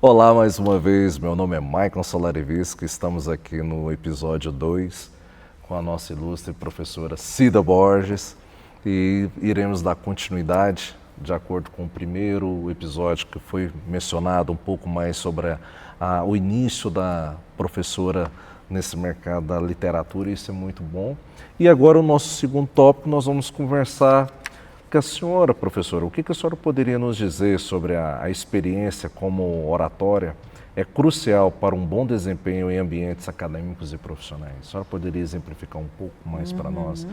Olá mais uma vez, meu nome é Maicon Solarivisco, estamos aqui no episódio 2 com a nossa ilustre professora Cida Borges e iremos dar continuidade de acordo com o primeiro episódio que foi mencionado um pouco mais sobre o início da professora nesse mercado da literatura, e isso é muito bom. E agora o nosso segundo tópico, nós vamos conversar com a senhora, professora. O que a senhora poderia nos dizer sobre a experiência como oratória é crucial para um bom desempenho em ambientes acadêmicos e profissionais? A senhora poderia exemplificar um pouco mais para nós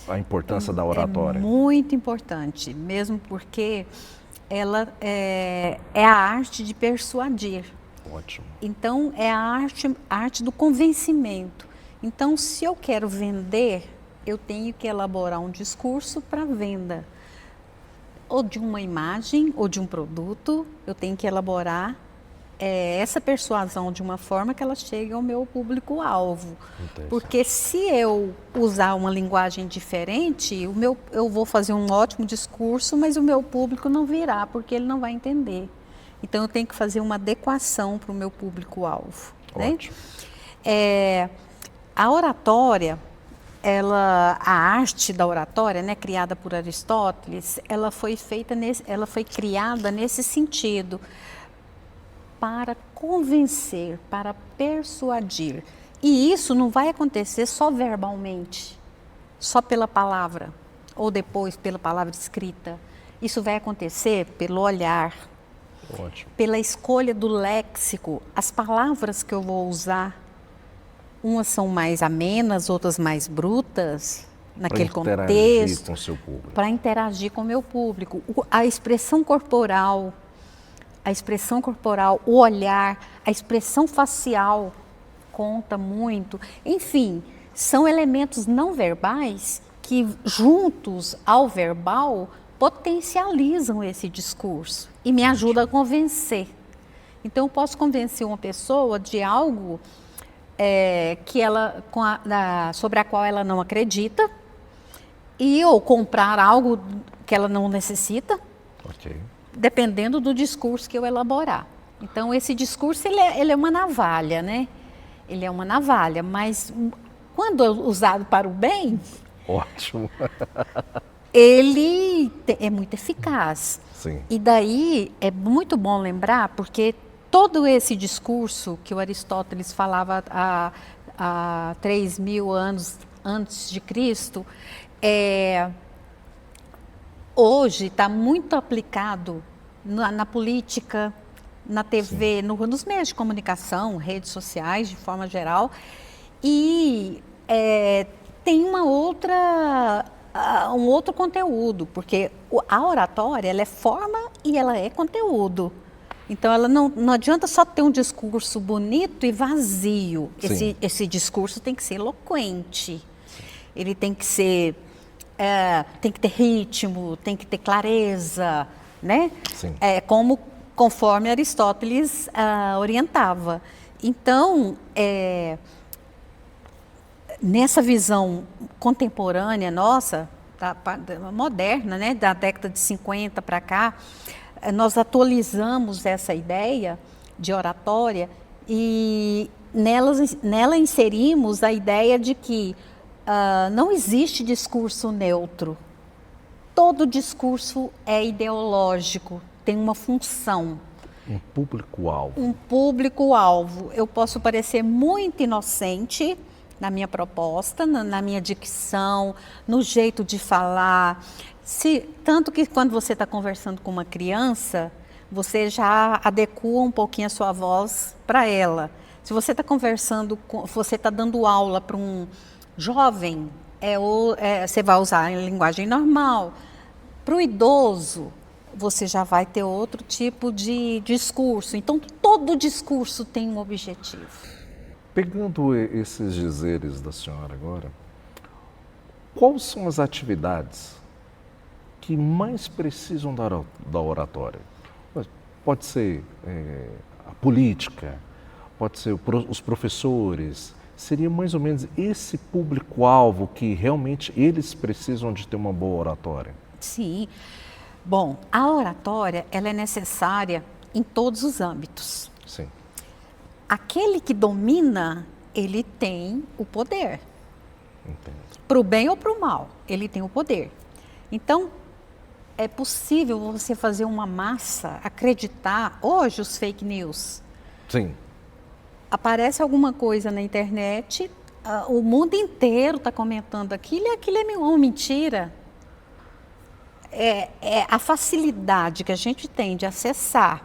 a importância da oratória? É muito importante, mesmo porque ela é a arte de persuadir. Ótimo. Então, é a arte do convencimento. Então, se eu quero vender, eu tenho que elaborar um discurso para venda. Ou de uma imagem, ou de um produto, eu tenho que elaborar essa persuasão de uma forma que ela chegue ao meu público-alvo. Porque se eu usar uma linguagem diferente, eu vou fazer um ótimo discurso, mas o meu público não virá, porque ele não vai entender. Então, eu tenho que fazer uma adequação para o meu público-alvo. Ótimo. Né? A oratória, a arte da oratória, né, criada por Aristóteles, ela foi criada nesse sentido, para convencer, para persuadir. E isso não vai acontecer só verbalmente, só pela palavra, ou depois pela palavra escrita. Isso vai acontecer pelo olhar, Ótimo. pela escolha do léxico. As palavras que eu vou usar, umas são mais amenas, outras mais brutas, naquele contexto. Para interagir com o seu público. Para interagir com o meu público. A expressão corporal, o olhar, a expressão facial conta muito. Enfim, são elementos não verbais que, juntos ao verbal, potencializam esse discurso e me ajudam a convencer. Então, eu posso convencer uma pessoa de algo sobre a qual ela não acredita, ou comprar algo que ela não necessita, dependendo do discurso que eu elaborar. Então, esse discurso ele é uma navalha, né? Ele é uma navalha, mas quando usado para o bem, ótimo. Ele é muito eficaz. Sim. E daí é muito bom lembrar, porque todo esse discurso que o Aristóteles falava há 3.000 anos antes de Cristo, hoje está muito aplicado na política, na TV, nos meios de comunicação, redes sociais, de forma geral. E tem um outro conteúdo, porque a oratória ela é forma e ela é conteúdo. Então, ela não adianta só ter um discurso bonito e vazio. Esse discurso tem que ser eloquente. Ele tem que ser, tem que ter ritmo, tem que ter clareza, né? Sim. Conforme Aristóteles orientava. Então, nessa visão contemporânea nossa, moderna, né, da década de 50 para cá, nós atualizamos essa ideia de oratória e nela inserimos a ideia de que não existe discurso neutro. Todo discurso é ideológico, tem uma função. Um público-alvo. Um público-alvo. Eu posso parecer muito inocente na minha proposta, na minha dicção, no jeito de falar. Tanto que quando você está conversando com uma criança, você já adequa um pouquinho a sua voz para ela. Se você está você está dando aula para um jovem, você vai usar em linguagem normal. Para o idoso, você já vai ter outro tipo de discurso. Então, todo discurso tem um objetivo. Pegando esses dizeres da senhora agora, quais são as atividades que mais precisam da oratória? Pode ser a política, pode ser os professores. Seria mais ou menos esse público-alvo que realmente eles precisam de ter uma boa oratória? Sim. Bom, a oratória ela é necessária em todos os âmbitos. Sim. Aquele que domina, ele tem o poder. Entendo. Para o bem ou para o mal, ele tem o poder. Então, é possível você fazer uma massa acreditar. Hoje, os fake news. Sim. Aparece alguma coisa na internet, o mundo inteiro está comentando aquilo e aquilo é uma mentira. É a facilidade que a gente tem de acessar.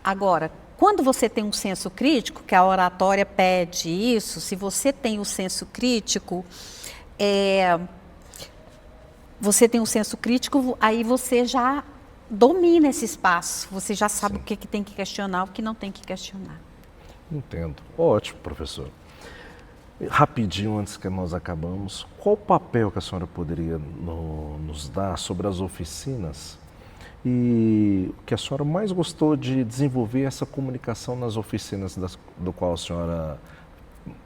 Agora, quando você tem um senso crítico, que a oratória pede isso, se você tem o senso crítico, aí você já domina esse espaço, você já sabe o que tem que questionar, o que não tem que questionar. Entendo. Ótimo, professor. Rapidinho, antes que nós acabamos, qual o papel que a senhora poderia nos dar sobre as oficinas e o que a senhora mais gostou de desenvolver essa comunicação nas oficinas do qual a senhora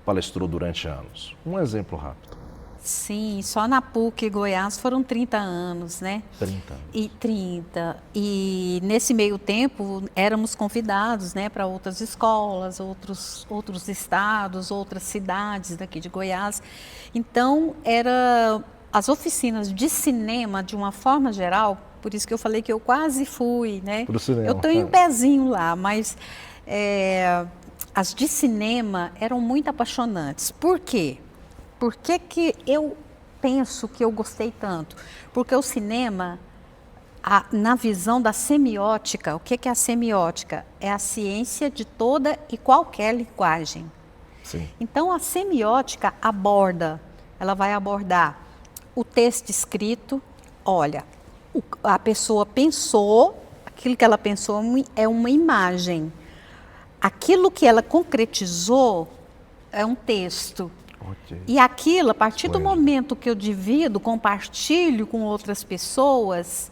palestrou durante anos? Um exemplo rápido. Sim, só na PUC Goiás foram 30 anos, né? 30 anos. E 30. E nesse meio tempo éramos convidados, né, para outras escolas, outros estados, outras cidades daqui de Goiás. Então, as oficinas de cinema, de uma forma geral, por isso que eu falei que eu quase fui, né? Pro cinema. Eu tenho um pezinho lá, mas as de cinema eram muito apaixonantes. Por quê? Por que eu penso que eu gostei tanto? Porque o cinema, na visão da semiótica, o que é a semiótica? É a ciência de toda e qualquer linguagem. Sim. Então, a semiótica ela vai abordar o texto escrito. Olha, a pessoa pensou, aquilo que ela pensou é uma imagem. Aquilo que ela concretizou é um texto. Okay. E aquilo, a partir do momento que eu divido, compartilho com outras pessoas,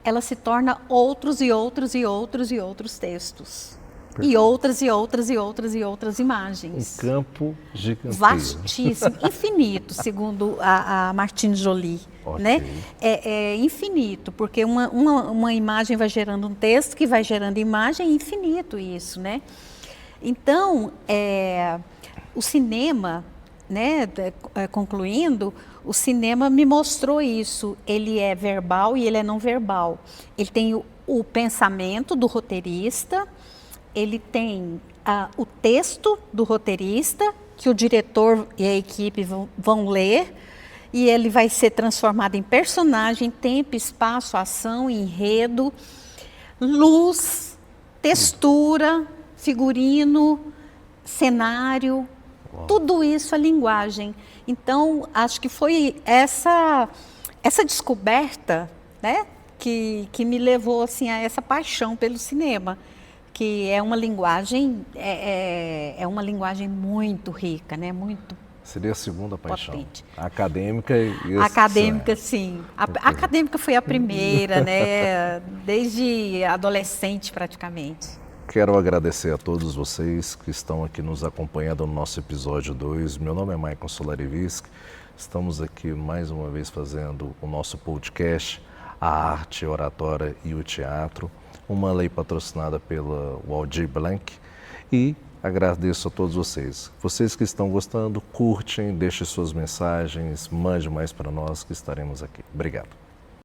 ela se torna outros e outros e outros e outros textos. Perfeito. E outras e outras e outras e outras imagens. Um campo gigantesco. Vastíssimo, infinito, segundo a Martine Joly. Okay. Né? É infinito, porque uma imagem vai gerando um texto, que vai gerando imagem, é infinito isso, né? Então, o cinema... Né, concluindo, o cinema me mostrou isso. Ele é verbal e ele é não verbal. Ele tem o pensamento do roteirista, ele tem o texto do roteirista, que o diretor e a equipe vão ler, e ele vai ser transformado em personagem, tempo, espaço, ação, enredo, luz, textura, figurino, cenário. Tudo isso é linguagem. Então, acho que foi essa descoberta, né, que me levou assim, a essa paixão pelo cinema, que é uma linguagem, uma linguagem muito rica, né, muito Seria a segunda paixão. Potente. A acadêmica e a acadêmica, sim. A acadêmica foi a primeira, né, desde adolescente praticamente. Quero agradecer a todos vocês que estão aqui nos acompanhando no nosso episódio 2. Meu nome é Maicon Solarivisc. Estamos aqui mais uma vez fazendo o nosso podcast, A Arte, a Oratória e o Teatro, uma lei patrocinada pela Waldir Blanc. E agradeço a todos vocês. Vocês que estão gostando, curtem, deixem suas mensagens, mande mais para nós que estaremos aqui. Obrigado.